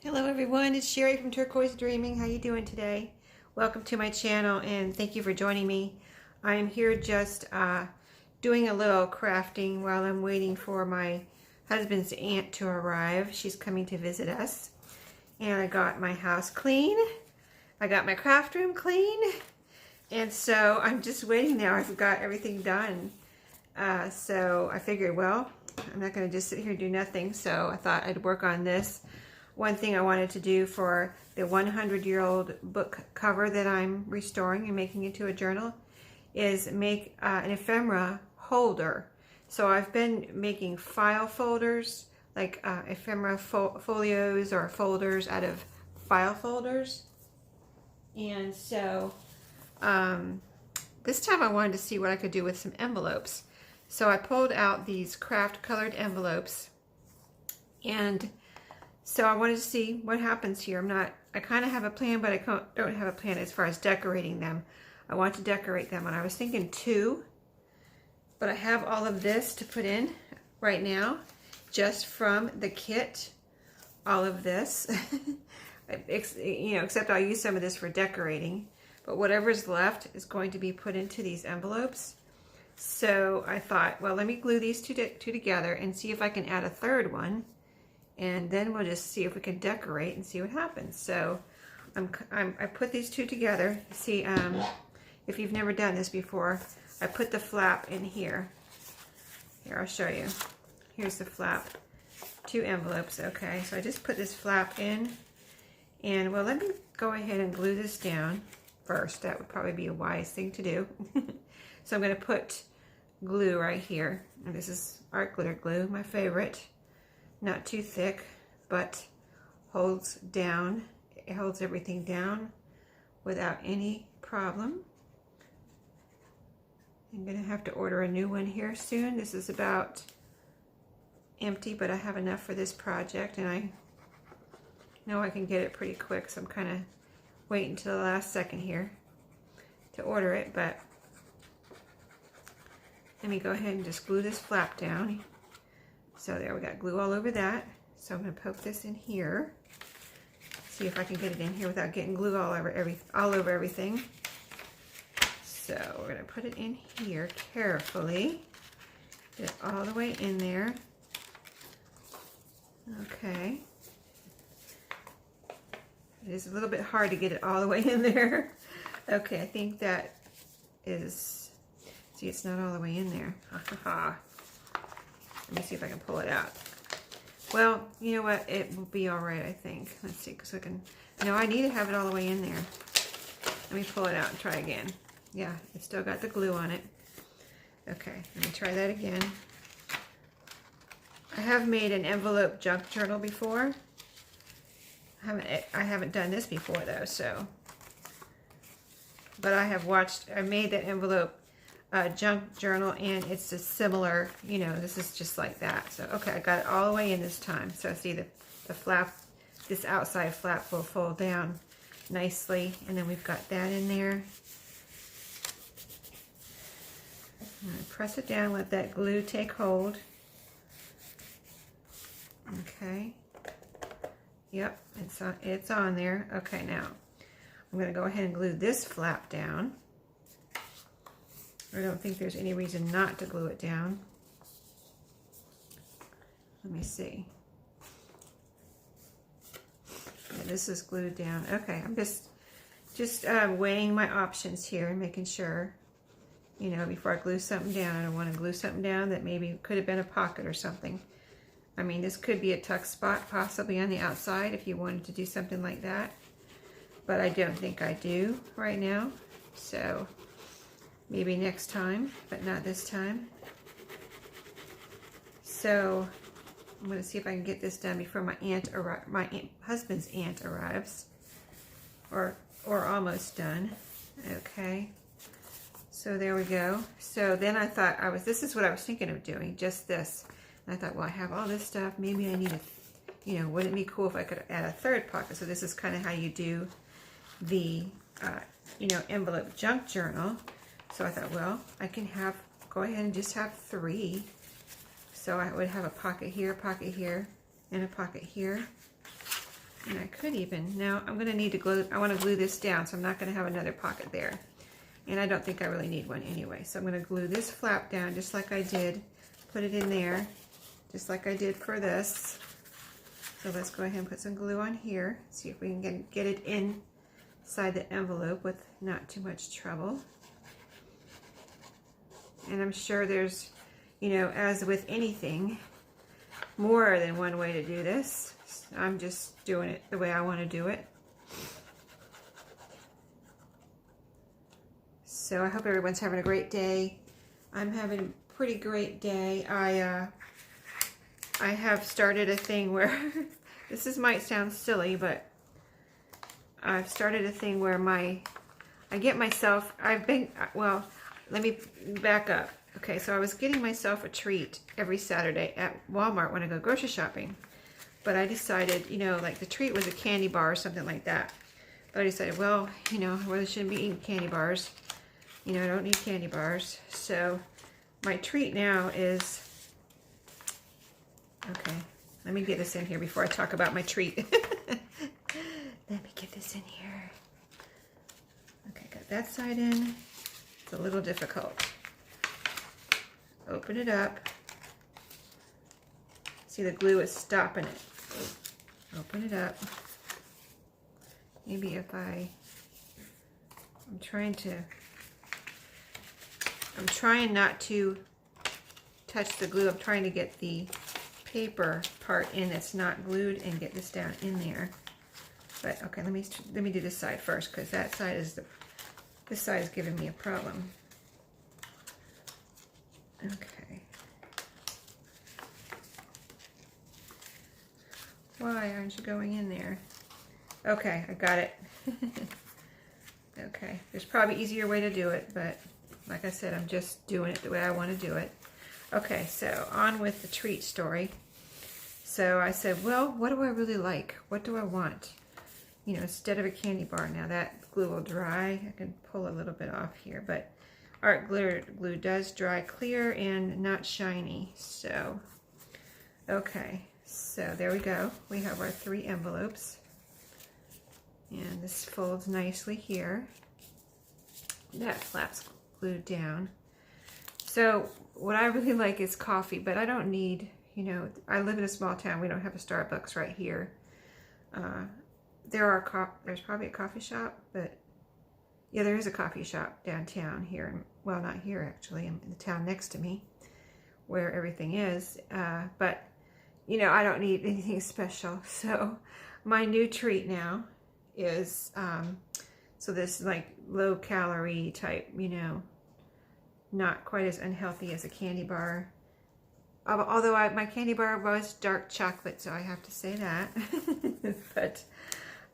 Hello everyone, it's Sherry from Turquoise Dreaming. How you doing today? Welcome to my channel and thank you for joining me. I am here just doing a little crafting while I'm waiting for my husband's aunt to arrive. She's coming to visit us. And I got my house clean. I got my craft room clean. And so I'm just waiting now. I've got everything done. So I figured, well, I'm not going to just sit here and do nothing. So I thought I'd work on this. One thing I wanted to do for the 100-year-old book cover that I'm restoring and making into a journal is make an ephemera holder. So I've been making file folders, like ephemera folios or folders out of file folders. And so this time I wanted to see what I could do with some envelopes. So I pulled out these craft colored envelopes, and so I wanted to see what happens here. I kind of have a plan, but I don't have a plan as far as decorating them. I want to decorate them, and I was thinking 2, but I have all of this to put in right now, just from the kit, all of this. Except I'll use some of this for decorating, but whatever's left is going to be put into these envelopes. So I thought, well, let me glue these two together and see if I can add a third one. And then we'll just see if we can decorate and see what happens. So I put these two together. See, if you've never done this before, I put the flap in here. Here, I'll show you. Here's the flap. 2 envelopes, okay. So I just put this flap in. And, well, let me go ahead and glue this down first. That would probably be a wise thing to do. So I'm going to put glue right here. And this is art glitter glue, my favorite. Not too thick, but holds down. It holds everything down without any problem. I'm going to have to order a new one here soon. This is about empty, but I have enough for this project, and I know I can get it pretty quick, so I'm kind of waiting until the last second here to order it. But let me go ahead and just glue this flap down. So there, we got glue all over that. So I'm going to poke this in here. See if I can get it in here without getting glue all over everything. So we're going to put it in here carefully. Get it all the way in there. Okay. It is a little bit hard to get it all the way in there. Okay, I think that is, see, it's not all the way in there. Ha ha ha. Let me see if I can pull it out. Well, you know what? It will be all right, I think. Let's see, because I can... No, I need to have it all the way in there. Let me pull it out and try again. Yeah, it's still got the glue on it. Okay, let me try that again. I have made an envelope junk journal before. I haven't done this before, though, so... But I made that envelope junk journal, and it's a similar, this is just like that. So okay, I got it all the way in this time. So see, the flap, this outside flap will fold down nicely, and then we've got that in there. I'm gonna press it down, let that glue take hold. Okay, yep, it's on there. Okay, now I'm gonna go ahead and glue this flap down. I don't think there's any reason not to glue it down. Let me see. Yeah, this is glued down. Okay, I'm just weighing my options here and making sure, before I glue something down. I don't want to glue something down that maybe could have been a pocket or something. I mean, this could be a tuck spot possibly on the outside if you wanted to do something like that. But I don't think I do right now. So maybe next time, but not this time. So I'm going to see if I can get this done before my husband's aunt arrives, or almost done. Okay. So there we go. So then I thought this is what I was thinking of doing, just this. And I thought, well, I have all this stuff. Maybe I need wouldn't it be cool if I could add a third pocket? So this is kind of how you do the, envelope junk journal. So I thought, well, I can go ahead and just have 3. So I would have a pocket here, and a pocket here. And I could even, now I'm gonna need to glue, I wanna glue this down, so I'm not gonna have another pocket there. And I don't think I really need one anyway. So I'm gonna glue this flap down just like I did, put it in there, just like I did for this. So let's go ahead and put some glue on here, see if we can get it inside the envelope with not too much trouble. And I'm sure there's, you know, as with anything, more than one way to do this. I'm just doing it the way I want to do it. So I hope everyone's having a great day. I'm having a pretty great day. I have started a thing where, might sound silly, but I've started a thing where let me back up. Okay, so I was getting myself a treat every Saturday at Walmart when I go grocery shopping. But I decided, you know, like the treat was a candy bar or something like that. But I decided, well, you know, I really shouldn't be eating candy bars. You know, I don't need candy bars. So my treat now is, okay, let me get this in here before I talk about my treat. Let me get this in here. Okay, got that side in. It's a little difficult. Open it up. See, the glue is stopping it. Open it up. Maybe if I'm trying not to touch the glue. I'm trying to get the paper part in that's not glued and get this down in there. But okay, let me do this side first, because that side is this side is giving me a problem. Okay. Why aren't you going in there? Okay, I got it. Okay, there's probably easier way to do it, but like I said, I'm just doing it the way I want to do it. Okay, so on with the treat story. So I said, well, what do I really like? What do I want? You know, instead of a candy bar. Now that glue will dry. I can pull a little bit off here, but art glue does dry clear and not shiny. So, okay. So there we go. We have our 3 envelopes. And this folds nicely here. That flap's glued down. So what I really like is coffee, but I don't need, you know, I live in a small town. We don't have a Starbucks right here. There's probably a coffee shop, but yeah, there is a coffee shop downtown here. Well, not here actually, in the town next to me where everything is. But you know, I don't need anything special. So my new treat now is, so this like low calorie type, you know, not quite as unhealthy as a candy bar. Although my candy bar was dark chocolate, so I have to say that. But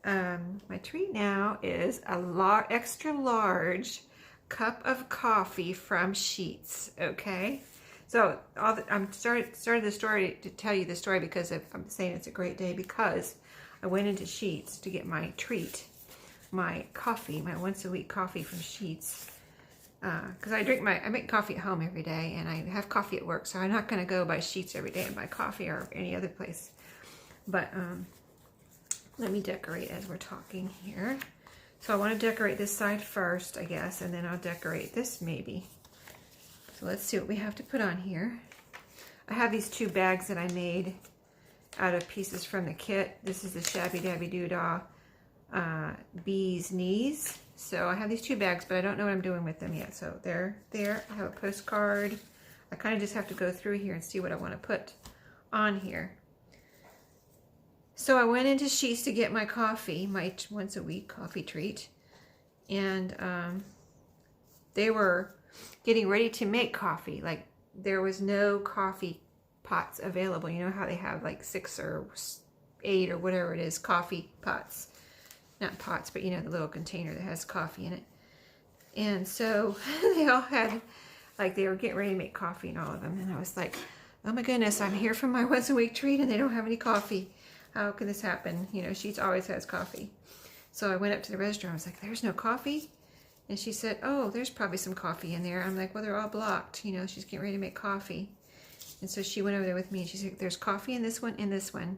my treat now is a extra large cup of coffee from Sheets, okay? So I'm started the story to tell you the story because I'm saying it's a great day because I went into Sheets to get my treat, my coffee, my once a week coffee from Sheets. Because I make coffee at home every day and I have coffee at work, so I'm not going to go by Sheets every day and buy coffee or any other place. But let me decorate as we're talking here. So I want to decorate this side first, I guess, and then I'll decorate this maybe. So let's see what we have to put on here. I have these 2 bags that I made out of pieces from the kit. This is the Shabby Dabby Doodah Bee's Knees. So I have these 2 bags, but I don't know what I'm doing with them yet. So they're there. I have a postcard. I kind of just have to go through here and see what I want to put on here. So I went into Sheets to get my coffee, my once a week coffee treat. And they were getting ready to make coffee. Like there was no coffee pots available. You know how they have like 6 or 8 or whatever it is, coffee pots. Not pots, but you know, the little container that has coffee in it. And so they all had, like they were getting ready to make coffee in all of them. And I was like, oh my goodness, I'm here for my once a week treat and they don't have any coffee. How can this happen? You know, Sheets always has coffee. So I went up to the register. I was like, there's no coffee? And she said, oh, there's probably some coffee in there. I'm like, well, they're all blocked. You know, she's getting ready to make coffee. And so she went over there with me and she said, there's coffee in this one and this one.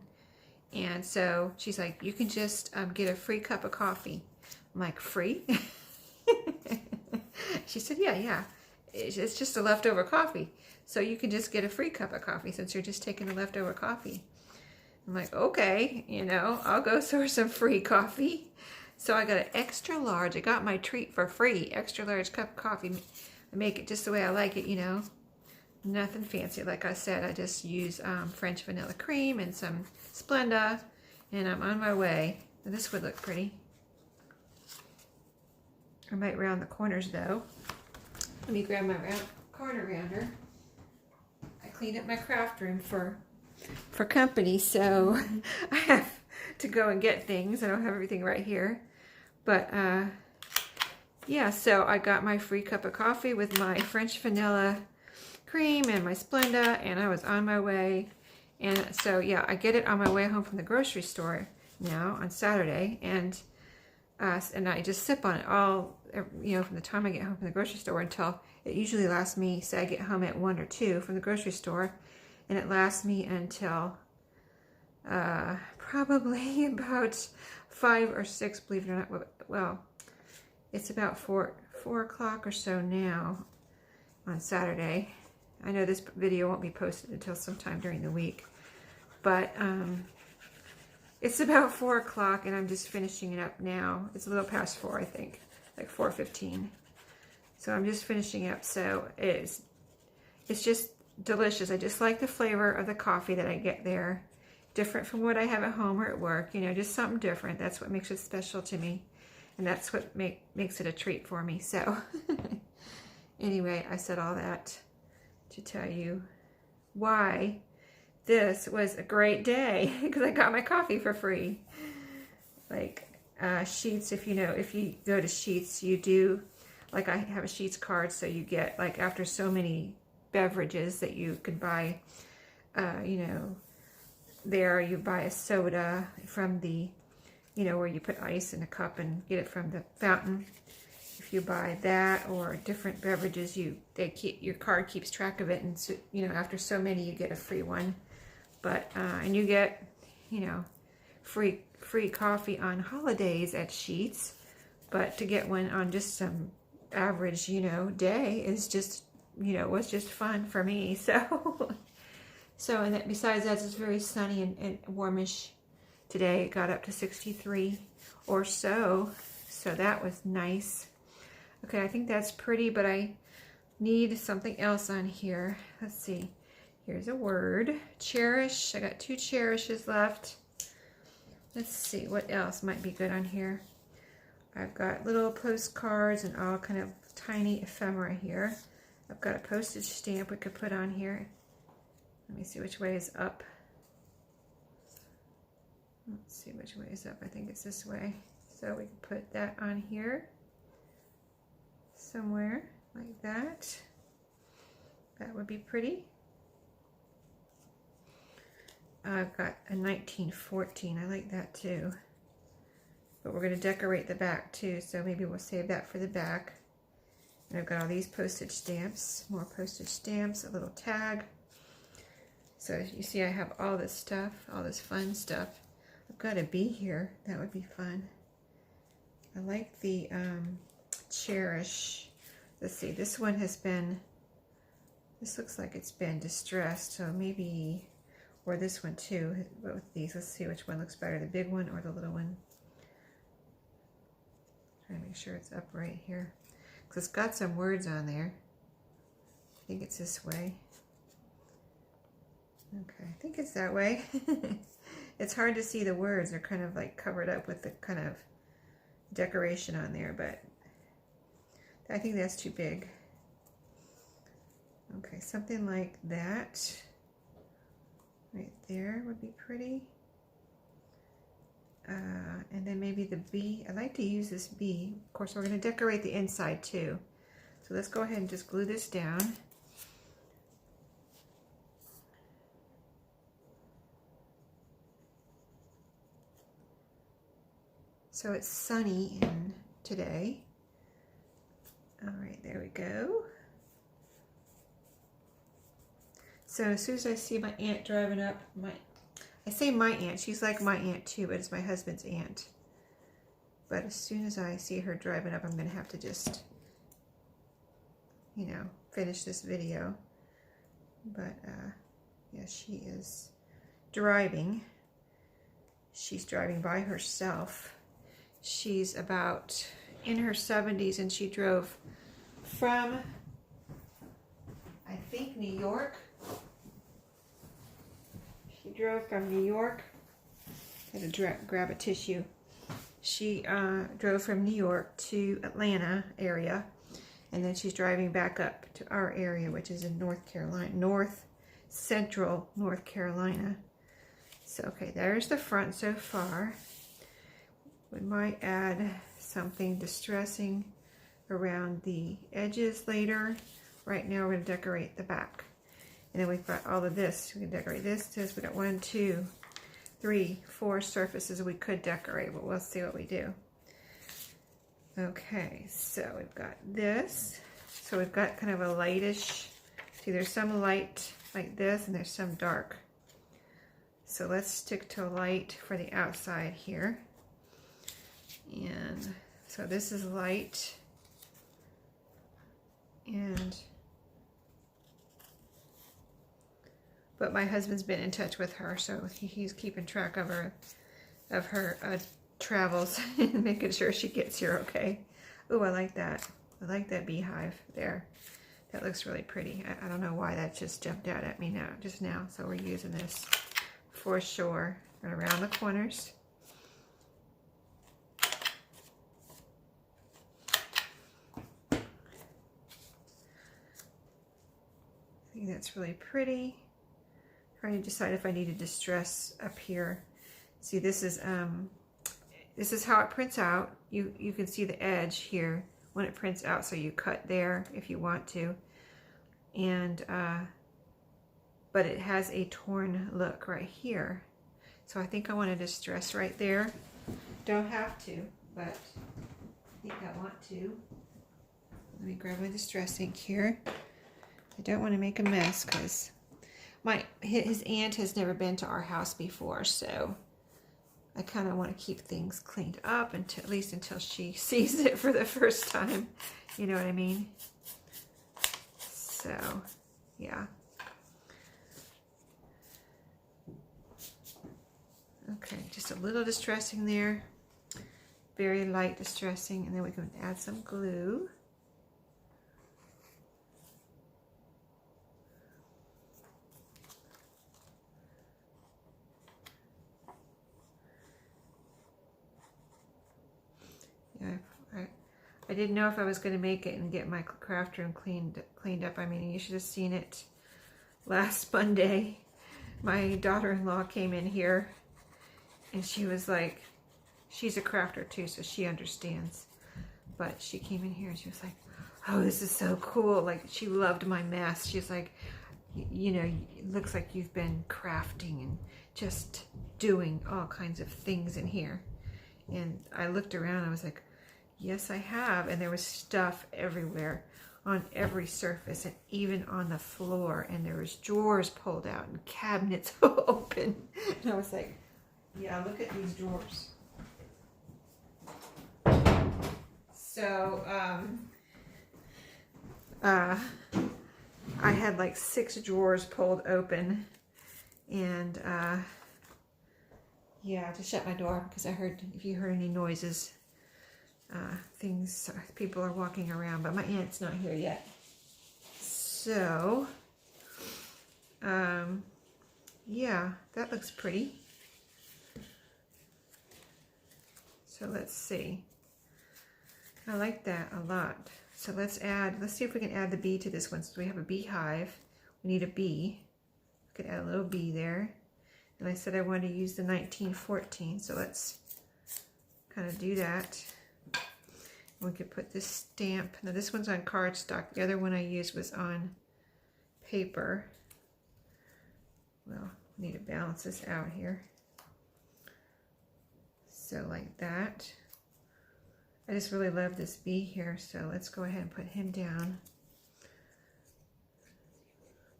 And so she's like, you can just get a free cup of coffee. I'm like, free? She said, yeah. It's just a leftover coffee. So you can just get a free cup of coffee since you're just taking the leftover coffee. I'm like, okay, you know, I'll go source some free coffee. So I got an extra large. I got my treat for free. Extra large cup of coffee. I make it just the way I like it, you know. Nothing fancy. Like I said, I just use French vanilla cream and some Splenda. And I'm on my way. And this would look pretty. I might round the corners though. Let me grab my corner rounder. I cleaned up my craft room for company, so I have to go and get things. I don't have everything right here. But yeah, so I got my free cup of coffee with my French vanilla cream and my Splenda, and I was on my way. And so yeah, I get it on my way home from the grocery store now on Saturday, and I just sip on it all, you know, from the time I get home from the grocery store until it usually lasts me, say I get home at 1 or 2 from the grocery store, and it lasts me until probably about 5 or 6, believe it or not. Well, it's about 4 o'clock or so now on Saturday. I know this video won't be posted until sometime during the week, but it's about 4 o'clock and I'm just finishing it up now. It's a little past 4, I think, like 4:15. So I'm just finishing up. So it's just delicious. I just like the flavor of the coffee that I get there. Different from what I have at home or at work, you know, just something different. That's what makes it special to me. And that's what makes it a treat for me. So anyway, I said all that to tell you why this was a great day, because I got my coffee for free. Like Sheets, if you go to Sheets, you do, like I have a Sheets card, so you get, like, after so many beverages that you could buy, you know, there you buy a soda from the, you know, where you put ice in a cup and get it from the fountain. If you buy that or different beverages, your card keeps track of it, and so, you know, after so many you get a free one. But and you get, you know, free coffee on holidays at Sheets, but to get one on just some average, you know, day is just, you know, was just fun for me. So and that, besides that, it's very sunny and warmish today. It got up to 63 or so, so that was nice. Okay, I think that's pretty, but I need something else on here. Let's see. Here's a word. Cherish. I got 2 cherishes left. Let's see what else might be good on here. I've got little postcards and all kind of tiny ephemera here. I've got a postage stamp we could put on here. Let me see which way is up. Let's see which way is up. I think it's this way. So we can put that on here somewhere like that. That would be pretty. I've got a 1914. I like that too. But we're going to decorate the back too, so maybe we'll save that for the back. And I've got all these postage stamps, more postage stamps, a little tag. So you see I have all this stuff, all this fun stuff. I've got a bee here. That would be fun. I like the Cherish. Let's see, this one has been, this looks like it's been distressed, so maybe, or this one too, both these. Let's see which one looks better, the big one or the little one. Try to make sure it's upright here, because it's got some words on there. I think it's this way. Okay, I think it's that way. It's hard to see the words. They're kind of like covered up with the kind of decoration on there, but I think that's too big. Okay, something like that. Right there would be pretty. And then maybe the bee. I like to use this bee. Of course, we're going to decorate the inside too. So let's go ahead and just glue this down. So it's sunny in today. All right, there we go. So as soon as I see my aunt driving up, I say my aunt, she's like my aunt too, but it's my husband's aunt. But as soon as I see her driving up, I'm going to have to just, you know, finish this video. But, yeah, she is driving. She's driving by herself. She's about in her 70s, and she drove from, I think, New York. She drove from New York. I had to grab a tissue. She drove from New York to Atlanta area, and then she's driving back up to our area, which is in North Carolina, central North Carolina. So, okay, there's the front so far. We might add something distressing around the edges later. Right now we're going to decorate the back. And then we've got all of this. We can decorate this. We got 1, 2, 3, 4 surfaces we could decorate, but we'll see what we do. Okay, so we've got this. So we've got kind of a lightish. See, there's some light like this, and there's some dark. So let's stick to light for the outside here. And so this is light. But my husband's been in touch with her, so he's keeping track of her travels and making sure she gets here okay. Ooh, I like that. I like that beehive there. That looks really pretty. I don't know why that just jumped out at me just now. So we're using this for sure. And around the corners. I think that's really pretty. Trying to decide if I need to distress up here. See, this is how it prints out. You can see the edge here when it prints out, so you cut there if you want to. And but it has a torn look right here. So I think I want to distress right there. Don't have to, but I think I want to. Let me grab my distress ink here. I don't want to make a mess because his aunt has never been to our house before, so I kind of want to keep things cleaned up at least until she sees it for the first time. You know what I mean? So, yeah. Okay, just a little distressing there. Very light distressing, and then we can add some glue. I didn't know if I was going to make it and get my craft room cleaned up. I mean, you should have seen it last Monday. My daughter-in-law came in here, and she was like, she's a crafter too, so she understands. But she came in here and she was like, oh, this is so cool. Like, she loved my mess. She's like, you know, it looks like you've been crafting and just doing all kinds of things in here. And I looked around, I was like, yes, I have. And there was stuff everywhere on every surface and even on the floor. And there was drawers pulled out and cabinets open. And I was like, yeah, look at these drawers. So, I had like 6 drawers pulled open. And, yeah, to shut my door because I heard, if you heard any noises, people are walking around, but my aunt's not here yet. So, yeah, that looks pretty. So let's see. I like that a lot. So let's see if we can add the bee to this one. So we have a beehive. We need a bee. We could add a little bee there. And I said I wanted to use the 1914, so let's kind of do that. We could put this stamp. Now this one's on cardstock. The other one I used was on paper. Well, we need to balance this out here. So like that. I just really love this bee here, so let's go ahead and put him down.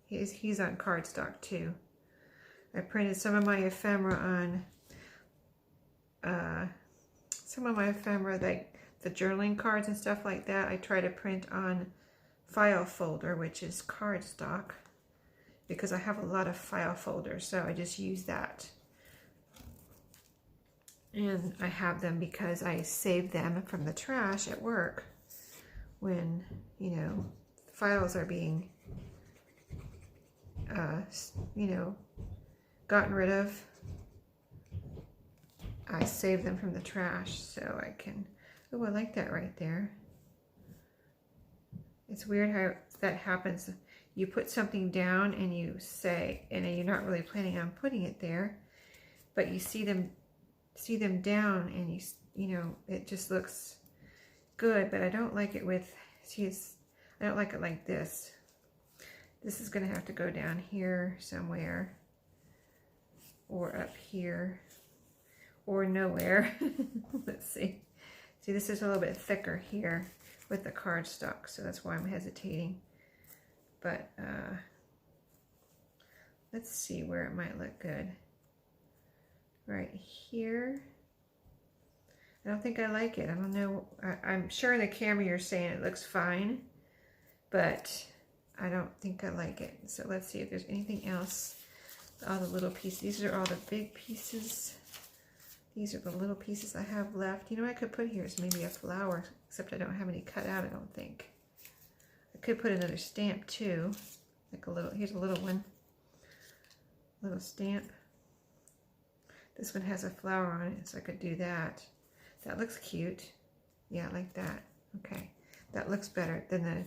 He's on cardstock too. I printed some of my ephemera on, like the journaling cards and stuff like that. I try to print on file folder, which is cardstock, because I have a lot of file folders, so I just use that. And I have them because I save them from the trash at work when, you know, files are being, you know, gotten rid of. I save them from the trash so I can, oh, I like that right there. It's weird how that happens. You put something down and you say, and you're not really planning on putting it there, but you see them down and you know, it just looks good, but I don't like it with, see, I don't like it like this. This is gonna have to go down here somewhere, or up here, or nowhere. Let's see. See, this is a little bit thicker here with the cardstock, so that's why I'm hesitating. But let's see where it might look good. Right here. I don't think I like it. I don't know. I'm sure in the camera you're saying it looks fine, but I don't think I like it. So let's see if there's anything else. All the little pieces. These are all the big pieces. These are the little pieces I have left. You know what I could put here is maybe a flower, except I don't have any cut out, I don't think. I could put another stamp too. Like a little, here's a little one. Little stamp. This one has a flower on it, so I could do that. That looks cute. Yeah, I like that. Okay, that looks better than the,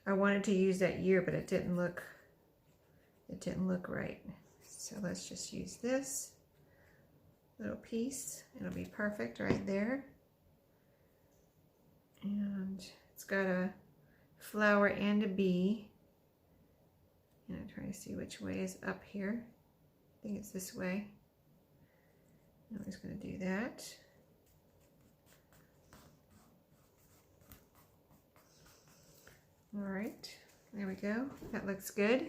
I wanted to use that year, but it didn't look right. So let's just use this little piece. It'll be perfect right there. And it's got a flower and a bee. And I'm trying to see which way is up here. I think it's this way. I'm just going to do that. All right, there we go. That looks good.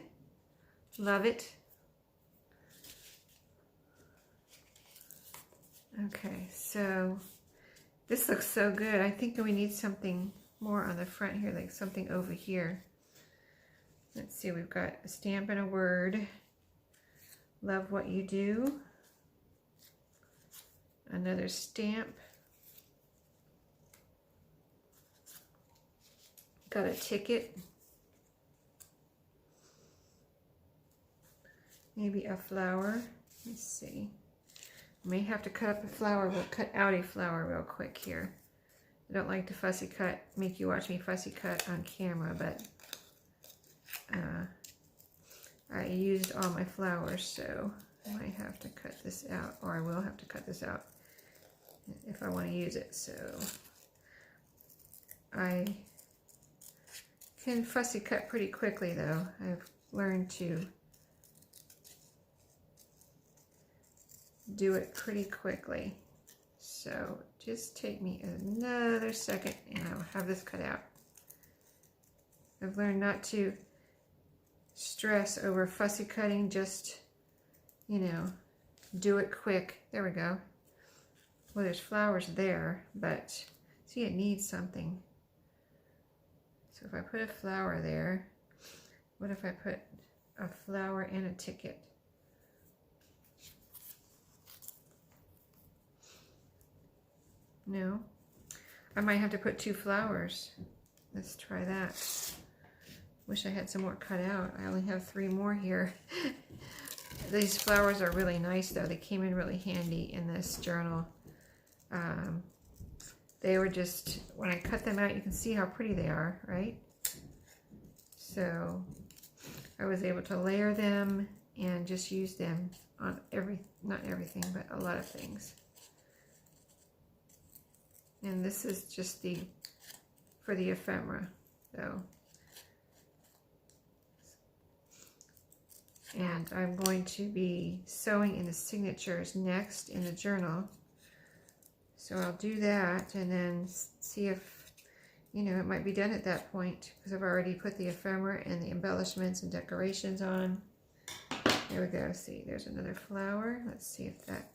Love it. Okay, so this looks so good. I think we need something more on the front here, like something over here. Let's see, we've got a stamp and a word. Love what you do. Another stamp. Got a ticket. Maybe a flower. Let's see. May have to cut up a flower. We'll cut out a flower real quick here. I don't like to fussy cut, make you watch me fussy cut on camera, but I used all my flowers, so I might have to cut this out, or I will have to cut this out if I want to use it. So I can fussy cut pretty quickly though. I've learned to do it pretty quickly. So just take me another second and I'll have this cut out. I've learned not to stress over fussy cutting, just, you know, do it quick. There we go. Well, there's flowers there, but see, it needs something. So if I put a flower there, what if I put a flower and a ticket? No, I might have to put 2 flowers. Let's try that. Wish I had some more cut out. I only have 3 more here. These flowers are really nice though. They came in really handy in this journal. They were just, when I cut them out, you can see how pretty they are, right? So I was able to layer them and just use them on not everything, but a lot of things. And this is just for the ephemera, so. And I'm going to be sewing in the signatures next in the journal. So I'll do that and then see if, you know, it might be done at that point because I've already put the ephemera and the embellishments and decorations on. There we go. See, there's another flower. Let's see if that,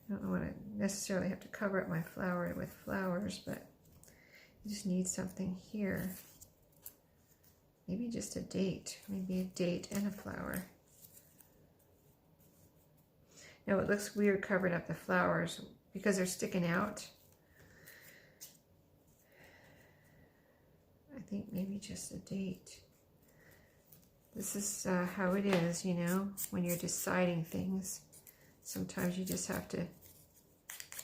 I don't want to necessarily have to cover up my flower with flowers, but I just need something here. Maybe just a date. Maybe a date and a flower. Now it looks weird covering up the flowers because they're sticking out. I think maybe just a date. This is how it is, you know, when you're deciding things. Sometimes you just have to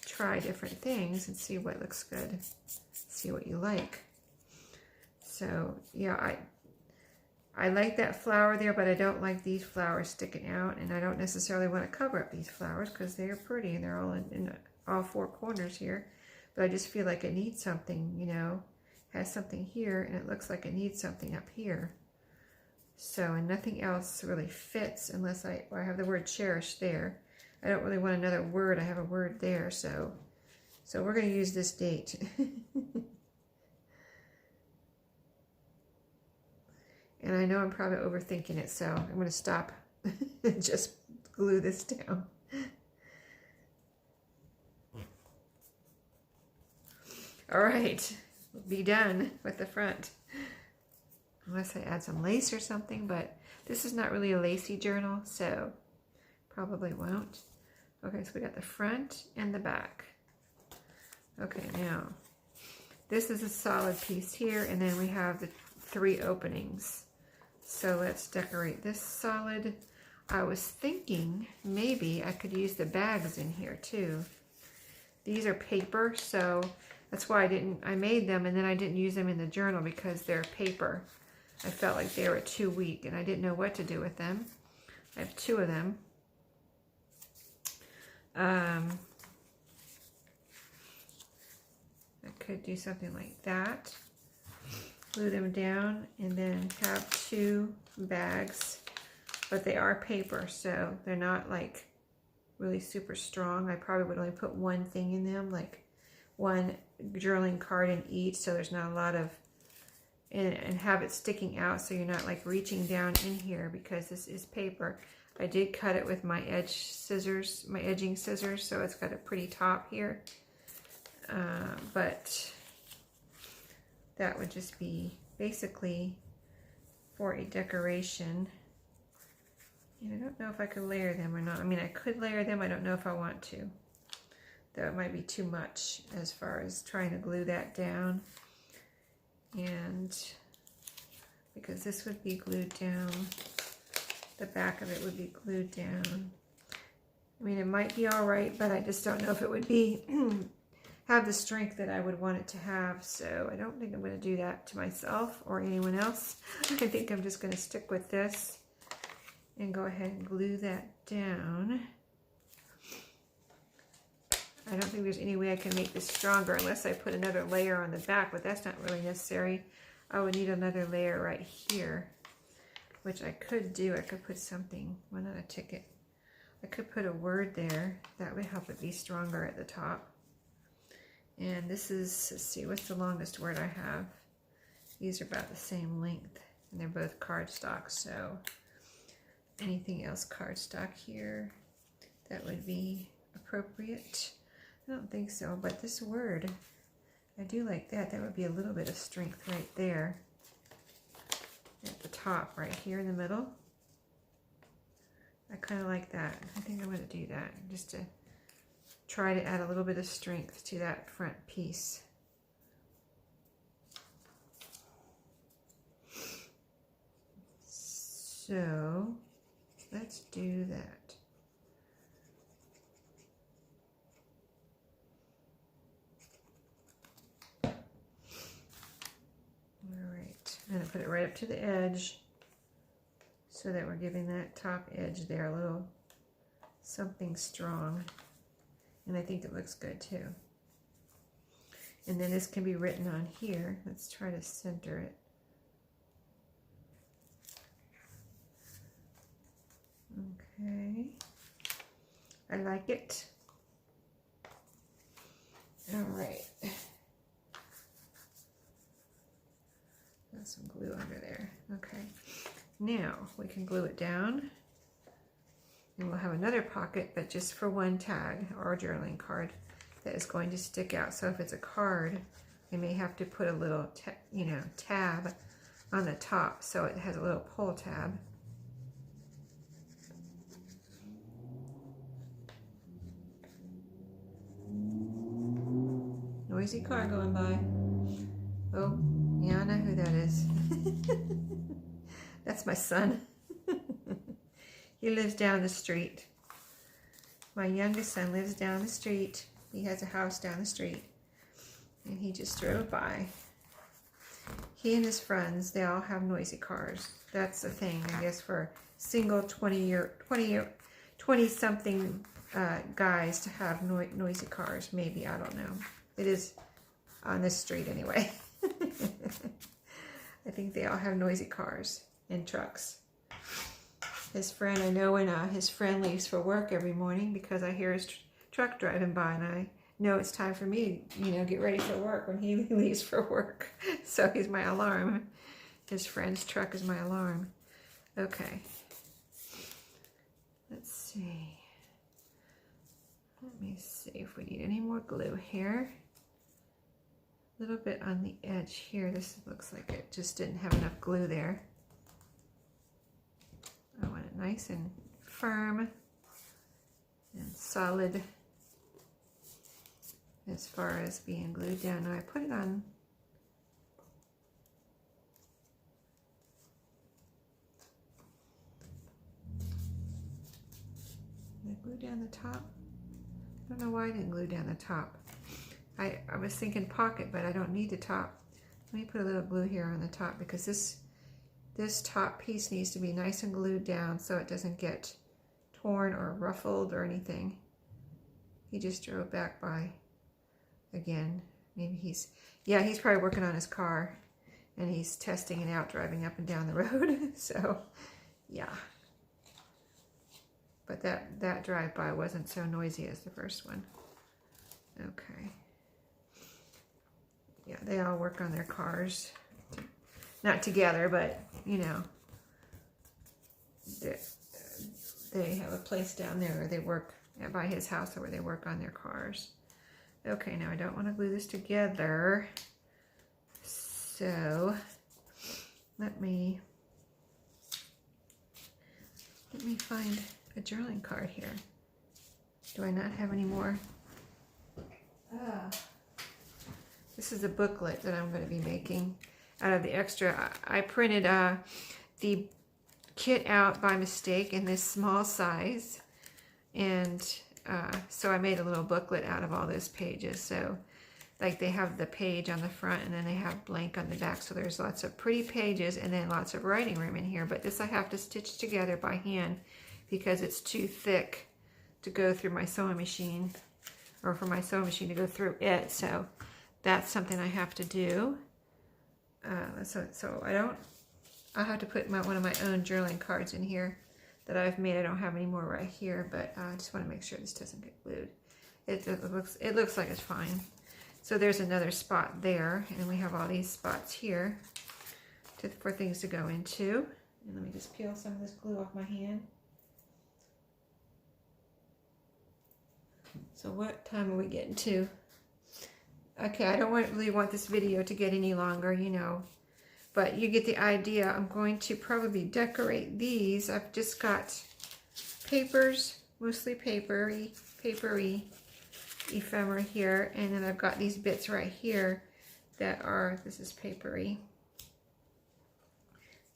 try different things and see what looks good, see what you like. So yeah, I like that flower there, but I don't like these flowers sticking out, and I don't necessarily want to cover up these flowers because they are pretty and they're all in all four corners here. But I just feel like it needs something, you know, has something here, and it looks like it needs something up here. So, and nothing else really fits unless I have the word cherish there. I don't really want another word. I have a word there, so we're going to use this date. And I know I'm probably overthinking it, so I'm going to stop and just glue this down. All right, we'll be done with the front. Unless I add some lace or something, but this is not really a lacy journal, so probably won't. Okay, so we got the front and the back. Okay, now this is a solid piece here, and then we have the 3 openings. So let's decorate this solid. I was thinking maybe I could use the bags in here too. These are paper, so that's why I made them and then I didn't use them in the journal because they're paper. I felt like they were too weak and I didn't know what to do with them. I have 2 of them. I could do something like that. Glue them down and then have 2 bags, but they are paper, so they're not like really super strong. I probably would only put 1 thing in them, like 1 journaling card in each, so there's not a lot of, and have it sticking out so you're not like reaching down in here because this is paper. I did cut it with my edge scissors, my edging scissors, so it's got a pretty top here, but that would just be basically for a decoration. And I don't know if I could layer them or not. I mean, I could layer them. I don't know if I want to. Though it might be too much as far as trying to glue that down. And because this would be glued down, the back of it would be glued down. I mean, it might be all right, but I just don't know if it would be have the strength that I would want it to have. So I don't think I'm going to do that to myself or anyone else. I think I'm just going to stick with this and go ahead and glue that down. I don't think there's any way I can make this stronger unless I put another layer on the back, but that's not really necessary. I would need another layer right here, which I could do. I could put something, well, not a ticket. I could put a word there. That would help it be stronger at the top. And this is, let's see, what's the longest word I have? These are about the same length, and they're both cardstock, so anything else cardstock here that would be appropriate? I don't think so, but this word, I do like that. That would be a little bit of strength right there at the top, right here in the middle. I kind of like that. I think I'm going to do that just to try to add a little bit of strength to that front piece. So let's do that. All right, I'm going to put it right up to the edge so that we're giving that top edge there a little something strong. And I think it looks good too. And then this can be written on here. Let's try to center it. Okay. I like it. All right. Got some glue under there. Okay. Now we can glue it down. And we'll have another pocket, but just for one tag or a journaling card that is going to stick out. So if it's a card, I may have to put a little, tab on the top so it has a little pull tab. Noisy car going by. Oh, yeah, I know who that is. That's my son. He lives down the street. My youngest son lives down the street. He has a house down the street. And he just drove by. He and his friends, they all have noisy cars. That's the thing, I guess, for single 20-something guys to have noisy cars. Maybe, I don't know. It is on this street anyway. I think they all have noisy cars and trucks. His friend, I know when his friend leaves for work every morning because I hear his truck driving by, and I know it's time for me to, get ready for work when he leaves for work. So he's my alarm. His friend's truck is my alarm. Okay. Let's see. Let me see if we need any more glue here. A little bit on the edge here. This looks like it just didn't have enough glue there. I want it nice and firm and solid as far as being glued down. Now I put it on I glue down the top. I don't know why I didn't glue down the top. I was thinking pocket, but I don't need the top. Let me put a little glue here on the top because this top piece needs to be nice and glued down so it doesn't get torn or ruffled or anything. He just drove back by again. Maybe he's probably working on his car and he's testing it out driving up and down the road. So yeah, but that drive-by wasn't so noisy as the first one. Okay, yeah, they all work on their cars, not together, but they have a place down there where they work by his house, or where they work on their cars. Okay, now I don't want to glue this together, so let me find a journaling card here. Do I not have any more? This is a booklet that I'm going to be making out of the extra. I printed the kit out by mistake in this small size, and so I made a little booklet out of all those pages. So like they have the page on the front and then they have blank on the back, so there's lots of pretty pages and then lots of writing room in here. But this I have to stitch together by hand because it's too thick to go through my sewing machine, or for my sewing machine to go through it. So that's something I have to do. So I'll have to put one of my own journaling cards in here that I've made. I don't have any more right here, but I just want to make sure this doesn't get glued. It looks like it's fine. So there's another spot there, and we have all these spots here for things to go into. And let me just peel some of this glue off my hand. So what time are we getting to? Okay, I don't really want this video to get any longer, but you get the idea. I'm going to probably decorate these. I've just got papers, mostly papery ephemera here, and then I've got these bits right here that are, this is papery.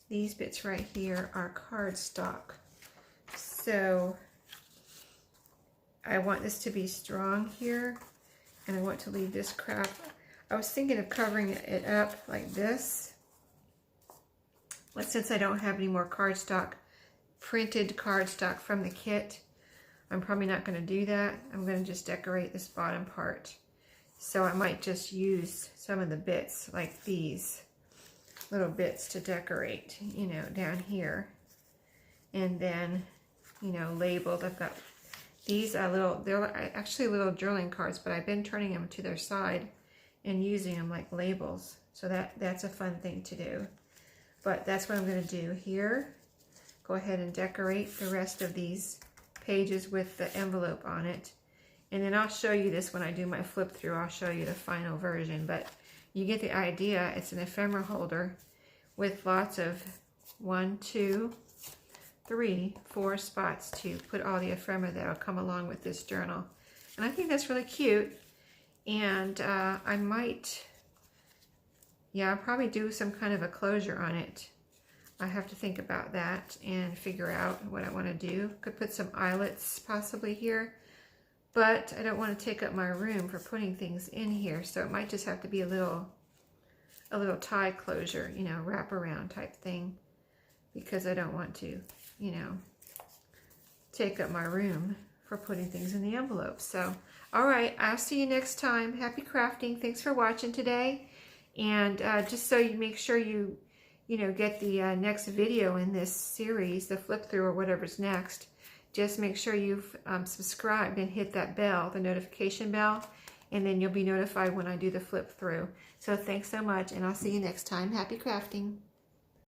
These bits right here are cardstock. So I want this to be strong here, and I want to leave this crap. I was thinking of covering it up like this, but since I don't have any more cardstock, printed cardstock from the kit, I'm probably not going to do that. I'm going to just decorate this bottom part. So I might just use some of the bits, like these little bits, to decorate, down here. And then, labeled. I've got these they're actually little journaling cards, but I've been turning them to their side and using them like labels. So that's a fun thing to do. But that's what I'm going to do here. Go ahead and decorate the rest of these pages with the envelope on it. And then I'll show you this when I do my flip through. I'll show you the final version, but you get the idea. It's an ephemera holder with lots of 1, 2, 3, 4 spots to put all the ephemera that will come along with this journal. And I think that's really cute. And I might, yeah, I'll probably do some kind of a closure on it. I have to think about that and figure out what I want to do. Could put some eyelets possibly here, but I don't want to take up my room for putting things in here, so it might just have to be a little tie closure, you know, wrap around type thing, because I don't want to, you know, take up my room for putting things in the envelope. So, all right, I'll see you next time. Happy crafting. Thanks for watching today. And just so you make sure you know, get the next video in this series, the flip through or whatever's next, just make sure you've subscribed and hit that bell, the notification bell, and then you'll be notified when I do the flip through. So thanks so much, and I'll see you next time. Happy crafting.